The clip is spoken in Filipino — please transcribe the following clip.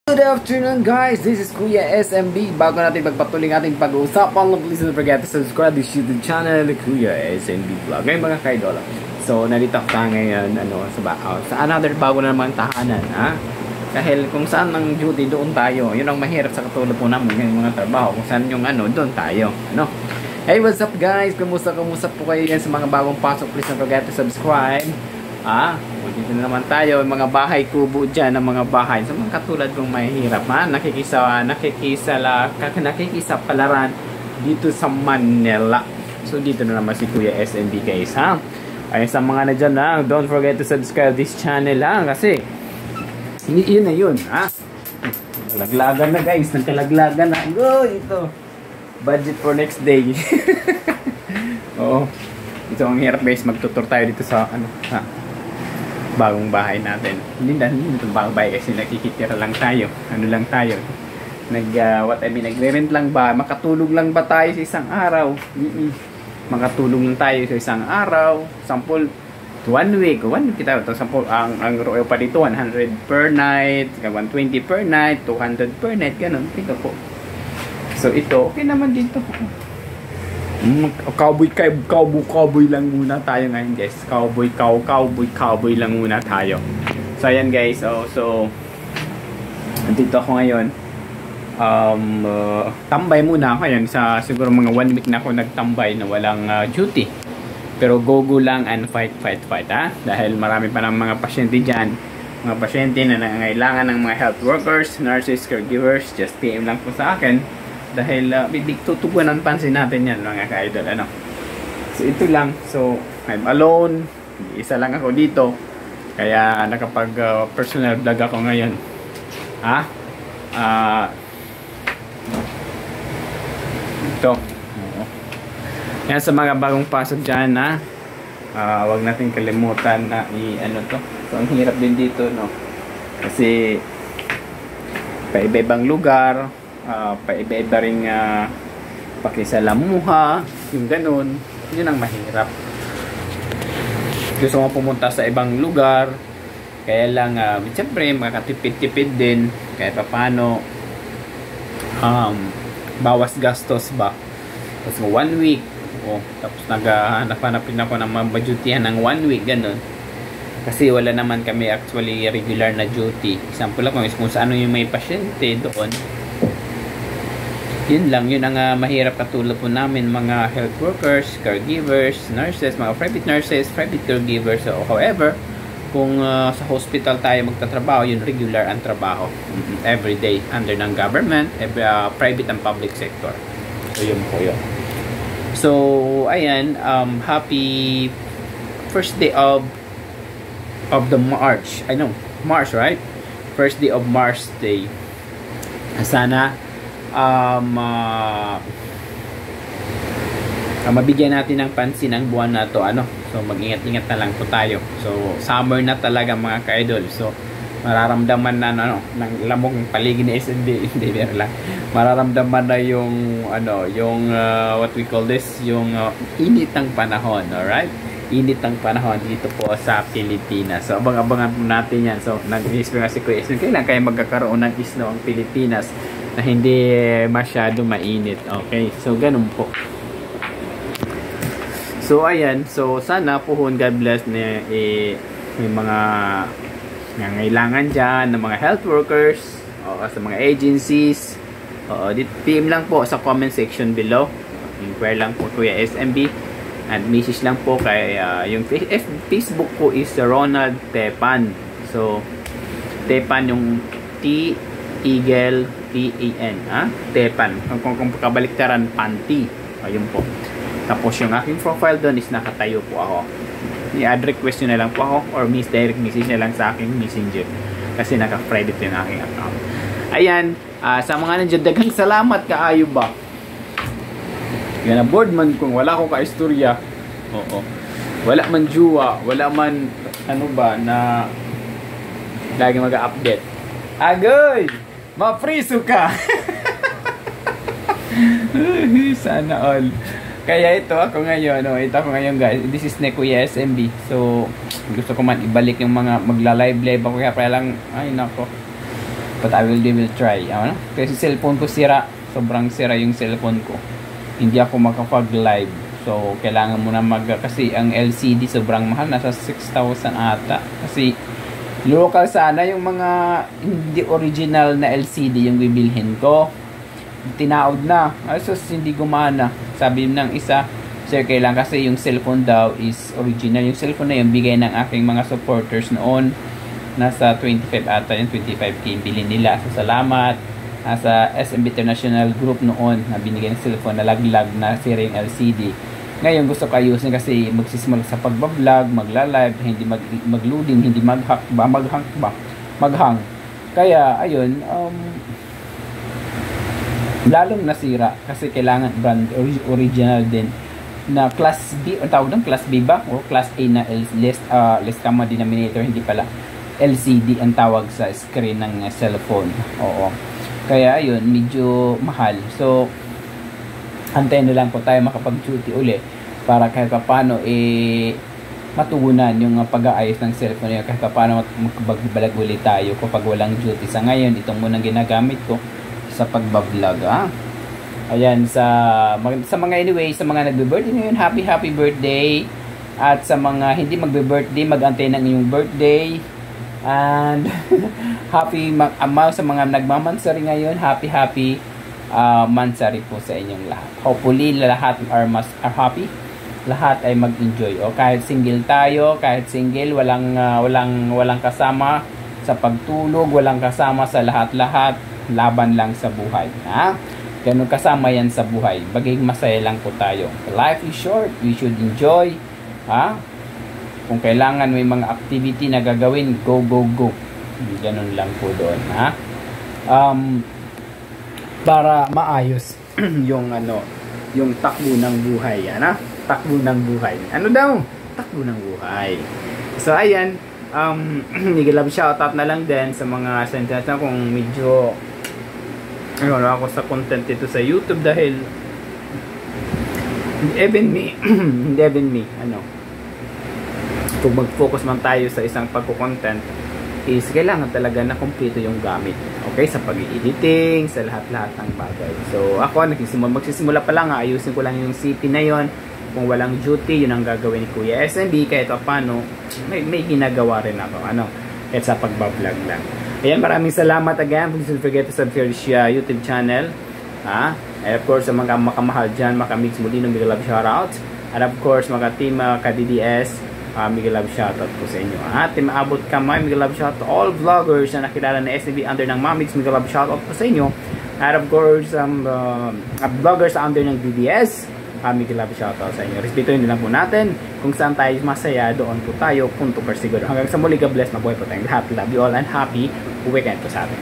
Good afternoon guys, this is Kuya SMB. Bago natin pagpatuloy ating pag-uusapan, please don't forget to subscribe to this YouTube channel, Kuya SMB Vlog. Ngayon mga kaidol, so nandito tayo ngayon sa another bago na naman tahanan, ha? Dahil kung saan ang duty, doon tayo. Yun ang mahirap sa katulad po namin yung mga trabaho. Kung saan yung doon tayo, Hey, what's up guys? Kumusta po kayo yan sa mga bagong pasok? Please don't forget to subscribe. Dito na naman tayo, mga bahay kubo dyan, ng mga bahay. So, mga katulad kong mahihirap, nakikisapalaran dito sa Manila. So, dito na naman si Kuya SMB guys, ha? Ay, sa mga na dyan lang, don't forget to subscribe this channel lang, kasi yun na yun, ha? Kalaglagan na guys, nagkalaglagan na. Go, ito. Budget for next day. Oo. Ito ang hirap guys, magtutur tayo dito sa bagong bahay natin. Hindi itong bagong bahay kasi nakikitira lang tayo. Nagre-rent lang ba? Makatulog lang ba tayo sa isang araw? Makatulog lang tayo sa isang araw. Sample, 1 week. 1 week kita. Sample, ang royo pa dito, 100 per night, 120 per night, 200 per night, ganun. Ito po. So, ito, okay naman dito. Cowboy lang muna tayo ngayon guys. Cowboy lang muna tayo. So ayan guys, so nandito ako ngayon. Tambay muna ako ngayon sa siguro mga 1 week na ako nagtambay na walang duty. Pero go lang and fight, ha? Dahil marami pa ng mga pasyente diyan. Mga pasyente na nangangailangan ng mga health workers, nurses, caregivers. Just PM lang po sa akin. Dahil tutuguan ang pansin natin yan mga ka-idol, So ito lang, so I'm alone, isa lang ako dito, kaya nakapag personal vlog ako ngayon, ito, yan sa mga bagong pasok dyan, wag natin kalimutan na to, so ang hirap din dito, kasi paiba-ibang lugar, paiba-iba rin pakisalamuha, yung ganun, yun ang mahirap. Gusto mo pumunta sa ibang lugar, kaya lang siyempre makatipid-tipid din kahit paano, bawas gastos ba. Tapos 1 week, tapos naghanap-hanapin ako ng mabadutihan ng 1 week, ganun. Kasi wala naman kami actually regular na duty. Example lang kung saan yung may pasyente doon, yun lang, yun ang mahirap katulad po namin mga health workers, caregivers, nurses, mga private nurses, private caregivers. So, however, kung sa hospital tayo magtatrabaho, yun regular ang trabaho. Every day, under ng government, private and public sector. So, yun po yun. So, ayan, happy first day of the March. I know, March, right? First day of March day. Sana mabigyan natin ng pansin ang buwan na to, so mag-ingat-ingat na lang po tayo. So summer na talaga mga ka-idol, so mararamdaman na ng lamong paligid ni SMB, hindi lang, mararamdaman na yung what we call this, yung init ng panahon. Alright, init ng panahon dito po sa Pilipinas. So abang-abangan po natin yan. So nag-isip nga si Kuya SMB, kailan kaya magkakaroon ng snow ang Pilipinas na hindi masyado mainit. Okay, so ganun po. So ayan, so sana po, God bless na may mga nangailangan dyan ng mga health workers o sa mga agencies. PM lang po sa comment section below. Inquire lang po Kuya SMB and message lang po kay yung Facebook ko is Ronald Tepan. So Tepan yung Eagle P-A-N, Tepan. Kung kabaliktaran, Panty. Ayun po. Tapos yung aking profile doon is nakatayo po ako. I-add request nyo na lang po ako or direct message na lang sa aking messenger kasi naka-private yung aking account. Ayan, sa mga nandiyan, daghang salamat kaayo ba? Yan na board man kung wala akong ka-istorya. Wala man juwa, wala man na lagi mag-update. Agoy! Ma-friso ka! Sana all. Kaya ito ako ngayon, guys. This is Kuya SMB. So, gusto ko man ibalik yung mga magla-live ako. Kaya lang, ay nako. But I will try. Ano? Kasi cellphone ko sira. Sobrang sira yung cellphone ko. Hindi ako makapag-live. So, kailangan mo na kasi ang LCD sobrang mahal. Nasa 6,000 ata. Kasi, local sana yung mga hindi original na LCD yung bibilhin ko. Tinaod na. Also, hindi gumana. Sabi ng isa, sir, kailangan kasi yung cellphone daw is original. Yung cellphone na yung bigay ng aking mga supporters noon. Nasa 25 ata yung 25k bilhin nila. So, salamat. Nasa SMB International Group noon na binigay ng cellphone na laglag na sira yung LCD. Ngayon gusto ko ayusin kasi magsisimula sa pagbablog, magla-live, hindi mag-loading, hindi maghang. Kaya ayun, lalong nasira kasi kailangan brand original din na class B, o tawag ng class B ba? O class A na less common denominator, hindi pala LCD ang tawag sa screen ng cellphone. Oo. Kaya ayun, medyo mahal. So, antayin na lang po tayo makapag-duty uli para kahit paano matugunan yung pag-aayos ng cellphone niya, kahit paano magbalag uli tayo kapag walang duty. Sa ngayon, itong munang ginagamit ko sa pagbablog. Ayan, sa mga anyway, sa mga nagbe-birthday ngayon, happy birthday. At sa mga hindi magbe-birthday, mag-antay ng inyong birthday. And happy sa mga nagmamansari ngayon, happy mansari po sa inyong lahat. Hopefully lahat are happy, lahat ay mag-enjoy. O kahit single tayo, kahit single, walang kasama sa pagtulog, walang kasama sa lahat-lahat, laban lang sa buhay. Ganun kasama yan sa buhay. Baging masaya lang po tayo. Life is short, we should enjoy. Kung kailangan may mga activity na gagawin, go. Ganun lang po doon. Para maayos yung yung takbo ng buhay. Takbo ng buhay. Ano daw? Takbo ng buhay. So, ayan. Nigilab shoutout na lang din sa mga sentence na kung medyo ako sa content ito sa YouTube dahil even me kung mag-focus man tayo sa isang pagko-content is kailangan talaga na kumpleto yung gamit. Okay? Sa pag-editing, sa lahat-lahat ng bagay. So, ako, magsisimula pa lang, ayusin ko lang yung CP na yon. Kung walang duty, yun ang gagawin ni Kuya SMB. Kahit paano, may ginagawa rin ako. Kahit sa pagbablog lang. Ayan, maraming salamat again. Please don't forget to subscribe siya YouTube channel. And of course, sa mga makamahal dyan, makamix muli ng Miguel Love Shoutout. And of course, mga team ka-DDS, Miguel Love shoutout po sa inyo. Team Abot Kamay, Miguel Love shoutout to all vloggers na nakilala na SNB under ng Mamix, Miguel Love shoutout po sa inyo. And of course, vloggers under ng DDS, Miguel Love shoutout sa inyo. Respetuhin din lang po natin kung saan tayo masaya, doon po tayo, punto per siguro. Hanggang sa muli, God bless, mabuhay po tayong lahat. Love you all and happy weekend po sa atin.